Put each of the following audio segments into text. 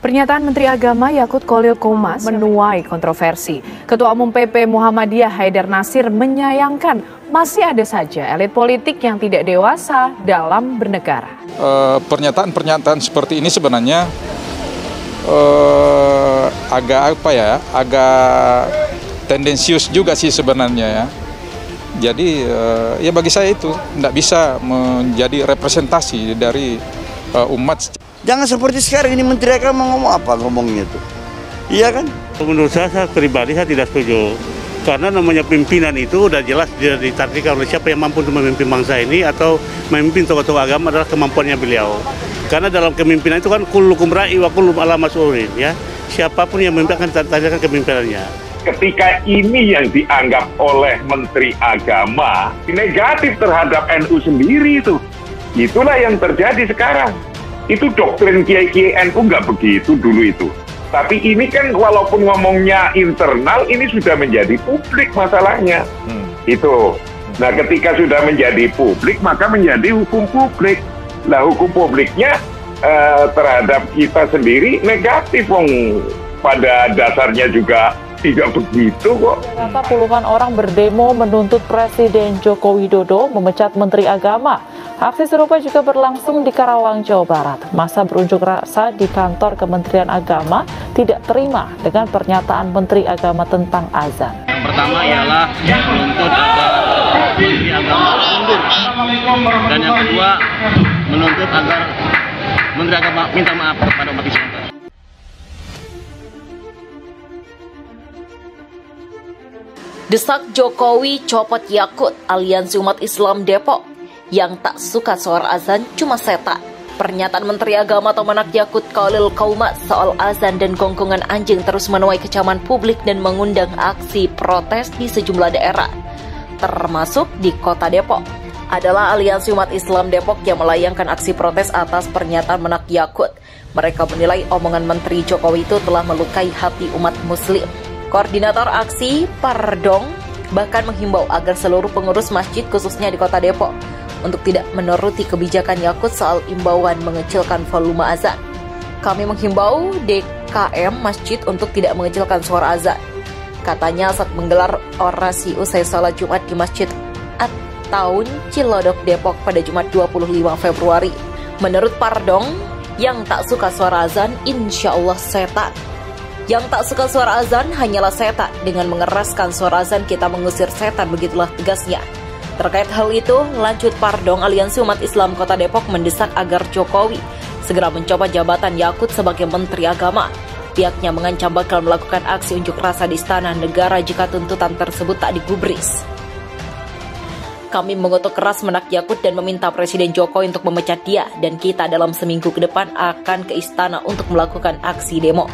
Pernyataan Menteri Agama Yakut Khalil Qomas menuai kontroversi. Ketua Umum PP Muhammadiyah Haidar Nasir menyayangkan masih ada saja elit politik yang tidak dewasa dalam bernegara. Pernyataan-pernyataan seperti ini sebenarnya agak tendensius juga sih sebenarnya ya. Jadi ya bagi saya itu tidak bisa menjadi representasi dari umat. Jangan seperti sekarang ini Menteri Agama ngomong apa ngomongnya tuh. Iya kan? Menurut saya pribadi saya tidak setuju. Karena namanya pimpinan itu udah jelas ditargetkan oleh siapa yang mampu untuk memimpin bangsa ini atau memimpin tokoh-tokoh agama adalah kemampuannya beliau. Karena dalam kepemimpinan itu kan kullukum ra'i wa kullukum ala mas'ulin ya. Siapapun yang memimpin akan ditargetkan kepemimpinannya. Ketika ini yang dianggap oleh Menteri Agama negatif terhadap NU sendiri itulah yang terjadi sekarang. Itu doktrin Kiai NU nggak begitu dulu itu. Tapi ini kan walaupun ngomongnya internal, ini sudah menjadi publik masalahnya. Itu. Nah ketika sudah menjadi publik, maka menjadi hukum publik. Nah hukum publiknya terhadap kita sendiri negatif. Pada dasarnya juga tidak begitu kok. Ternyata puluhan orang berdemo menuntut Presiden Joko Widodo memecat Menteri Agama. Aksi serupa juga berlangsung di Karawang, Jawa Barat. Massa berunjuk rasa di kantor Kementerian Agama tidak terima dengan pernyataan Menteri Agama tentang azan. Yang pertama ialah menuntut agar Menteri Agama mundur. Dan yang kedua menuntut agar Menteri Agama minta maaf kepada umat Islam. Desak Jokowi copot Yakut, Aliansi Umat Islam Depok. Yang tak suka suara azan cuma setan. Pernyataan Menteri Agama atau Menak Yakut Khalil Qomas soal azan dan gonggongan anjing terus menuai kecaman publik dan mengundang aksi protes di sejumlah daerah, termasuk di kota Depok. Adalah Aliansi Umat Islam Depok yang melayangkan aksi protes atas pernyataan Menak Yakut. Mereka menilai omongan Menteri Jokowi itu telah melukai hati umat Muslim. Koordinator aksi Pardong bahkan menghimbau agar seluruh pengurus masjid khususnya di kota Depok untuk tidak menuruti kebijakan Yakut soal imbauan mengecilkan volume azan. Kami menghimbau DKM masjid untuk tidak mengecilkan suara azan. Katanya saat menggelar orasi usai salat Jumat di Masjid At-Taun Cilodok Depok pada Jumat 25 Februari. Menurut Pardong, yang tak suka suara azan insya Allah setan. Yang tak suka suara azan hanyalah setan. Dengan mengeraskan suara azan kita mengusir setan, begitulah tegasnya. Terkait hal itu, lanjut Pardong, Aliansi Umat Islam Kota Depok mendesak agar Jokowi segera mencopot jabatan Yakut sebagai Menteri Agama. Pihaknya mengancam bakal melakukan aksi unjuk rasa di Istana Negara jika tuntutan tersebut tak digubris. Kami mengutuk keras Menak Yakut dan meminta Presiden Jokowi untuk memecat dia, dan kita dalam seminggu ke depan akan ke Istana untuk melakukan aksi demo.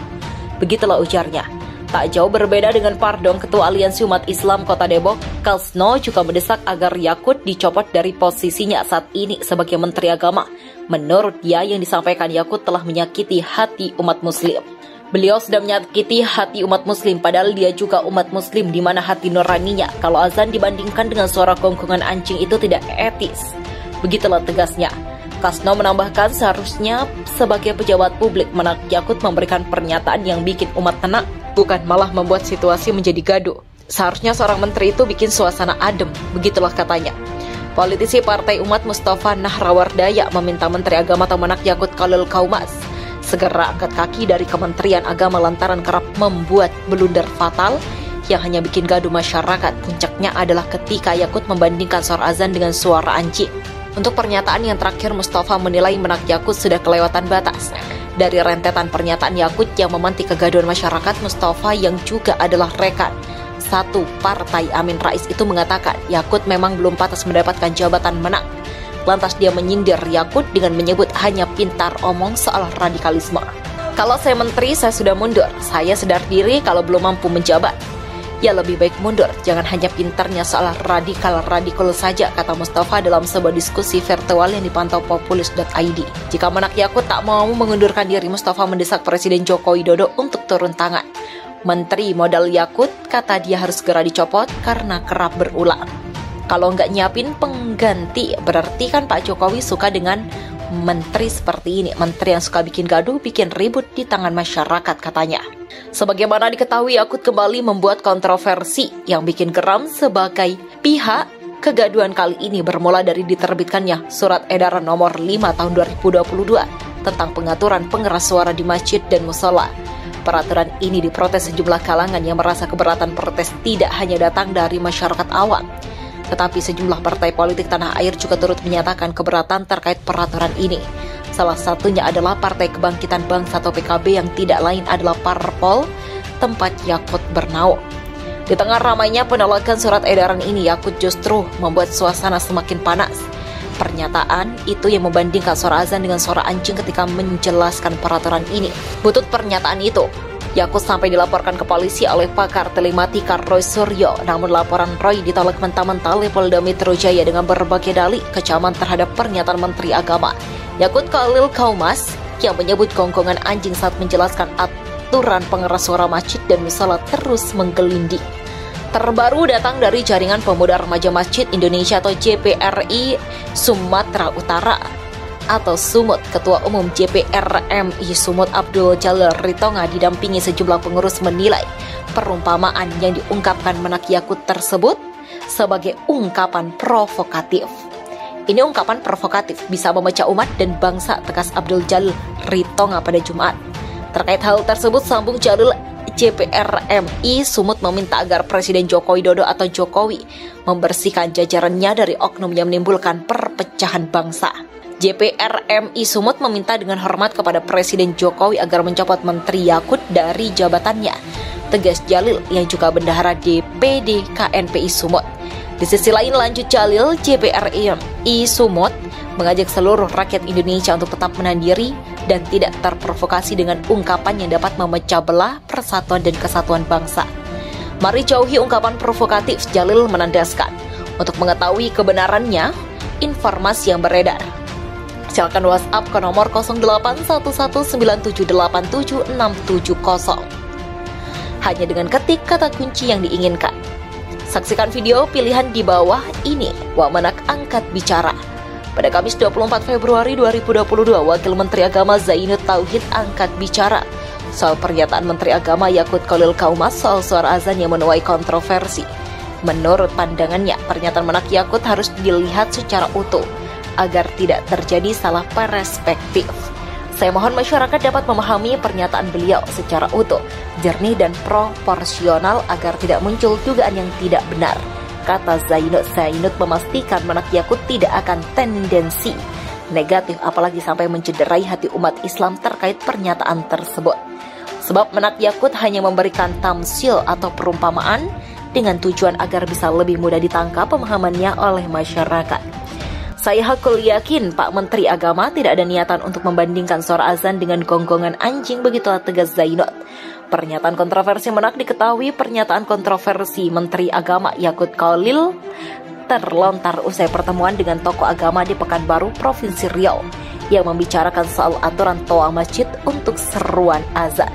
Begitulah ujarnya. Tak jauh berbeda dengan Pardong, Ketua Aliansi Umat Islam Kota Depok, Kalsno juga mendesak agar Yakut dicopot dari posisinya saat ini sebagai Menteri Agama. Menurut dia, yang disampaikan Yakut telah menyakiti hati umat Muslim. Beliau sudah menyakiti hati umat Muslim, padahal dia juga umat Muslim di mana hati nuraninya. Kalau azan dibandingkan dengan suara gonggongan anjing itu tidak etis. Begitulah tegasnya. Kasno menambahkan seharusnya sebagai pejabat publik Menak Yakut memberikan pernyataan yang bikin umat tenang, bukan malah membuat situasi menjadi gaduh. Seharusnya seorang menteri itu bikin suasana adem, begitulah katanya. Politisi Partai Umat Mustafa Nahrawardaya meminta Menteri Agama atau Menak Yakut Khalil Qomas segera angkat kaki dari Kementerian Agama lantaran kerap membuat blunder fatal yang hanya bikin gaduh masyarakat. Puncaknya adalah ketika Yakut membandingkan suara azan dengan suara anjing. Untuk pernyataan yang terakhir, Mustafa menilai Menak Yakut sudah kelewatan batas. Dari rentetan pernyataan Yakut yang memantik kegaduhan masyarakat, Mustafa yang juga adalah rekan satu partai Amin Rais itu mengatakan Yakut memang belum pantas mendapatkan jabatan Menak. Lantas dia menyindir Yakut dengan menyebut hanya pintar omong soal radikalisme. Kalau saya menteri, saya sudah mundur. Saya sadar diri kalau belum mampu menjabat. Ya lebih baik mundur, jangan hanya pintarnya soal radikal saja, kata Mustafa dalam sebuah diskusi virtual yang dipantau populis.id. Jika Menak Yakut tak mau mengundurkan diri, Mustafa mendesak Presiden Joko Widodo untuk turun tangan. Menteri modal Yakut kata dia harus segera dicopot karena kerap berulang. Kalau nggak nyiapin pengganti, berarti kan Pak Jokowi suka dengan menteri seperti ini, menteri yang suka bikin gaduh, bikin ribut di tangan masyarakat katanya. Sebagaimana diketahui, Yakut kembali membuat kontroversi yang bikin geram sebagai pihak. Kegaduhan kali ini bermula dari diterbitkannya Surat Edaran Nomor 5 Tahun 2022 tentang pengaturan pengeras suara di masjid dan musola. Peraturan ini diprotes sejumlah kalangan yang merasa keberatan protes tidak hanya datang dari masyarakat awam, tetapi sejumlah partai politik tanah air juga turut menyatakan keberatan terkait peraturan ini. Salah satunya adalah Partai Kebangkitan Bangsa atau PKB yang tidak lain adalah parpol tempat Yakut bernaung. Di tengah ramainya penolakan surat edaran ini, Yakut justru membuat suasana semakin panas. Pernyataan itu yang membandingkan suara azan dengan suara anjing ketika menjelaskan peraturan ini. Butut pernyataan itu, Yakut sampai dilaporkan ke polisi oleh pakar telematika Roy Suryo. Namun laporan Roy ditolak mentah-mentah oleh Polda Metro Jaya dengan berbagai dalih kecaman terhadap pernyataan Menteri Agama Yakut Khalil Qaumas yang menyebut gonggongan anjing saat menjelaskan aturan pengeras suara masjid dan musola terus menggelinding. Terbaru datang dari Jaringan Pemuda Remaja Masjid Indonesia atau JPRI Sumatera Utara atau Sumut. Ketua Umum JPRMI Sumut Abdul Jalil Ritonga didampingi sejumlah pengurus menilai perumpamaan yang diungkapkan Menak Yakut tersebut sebagai ungkapan provokatif. Ini ungkapan provokatif bisa memecah umat dan bangsa, tegas Abdul Jalil Ritonga pada Jumat. Terkait hal tersebut, sambung Jalil, JPRMI Sumut meminta agar Presiden Joko Widodo atau Jokowi membersihkan jajarannya dari oknum yang menimbulkan perpecahan bangsa. JPRMI Sumut meminta dengan hormat kepada Presiden Jokowi agar mencopot Menteri Yakut dari jabatannya, tegas Jalil yang juga bendahara DPD KNPI Sumut. Di sisi lain, lanjut Jalil, JPRMI Sumut mengajak seluruh rakyat Indonesia untuk tetap menahan diri dan tidak terprovokasi dengan ungkapan yang dapat memecah belah persatuan dan kesatuan bangsa. Mari jauhi ungkapan provokatif, Jalil menandaskan. Untuk mengetahui kebenarannya informasi yang beredar, silakan WhatsApp ke nomor 081197876770. Hanya dengan ketik kata kunci yang diinginkan. Saksikan video pilihan di bawah ini. Wamenak angkat bicara. Pada Kamis 24 Februari 2022, Wakil Menteri Agama Zainud Tauhid angkat bicara soal pernyataan Menteri Agama Yakut Khalil Qaumas soal suara azan yang menuai kontroversi. Menurut pandangannya, pernyataan Menak Yakut harus dilihat secara utuh agar tidak terjadi salah perspektif. Saya mohon masyarakat dapat memahami pernyataan beliau secara utuh, jernih dan proporsional agar tidak muncul dugaan yang tidak benar, kata Zainud. Zainud memastikan Menak Yakut tidak akan tendensi negatif apalagi sampai mencederai hati umat Islam terkait pernyataan tersebut. Sebab Menak Yakut hanya memberikan tamsil atau perumpamaan dengan tujuan agar bisa lebih mudah ditangkap pemahamannya oleh masyarakat. Saya hakul yakin Pak Menteri Agama tidak ada niatan untuk membandingkan suara azan dengan gonggongan anjing, begitulah tegas Zainud. Pernyataan kontroversi Menak diketahui pernyataan kontroversi Menteri Agama Yakut Khalil terlontar usai pertemuan dengan tokoh agama di Pekanbaru, Provinsi Riau yang membicarakan soal aturan toa masjid untuk seruan azan.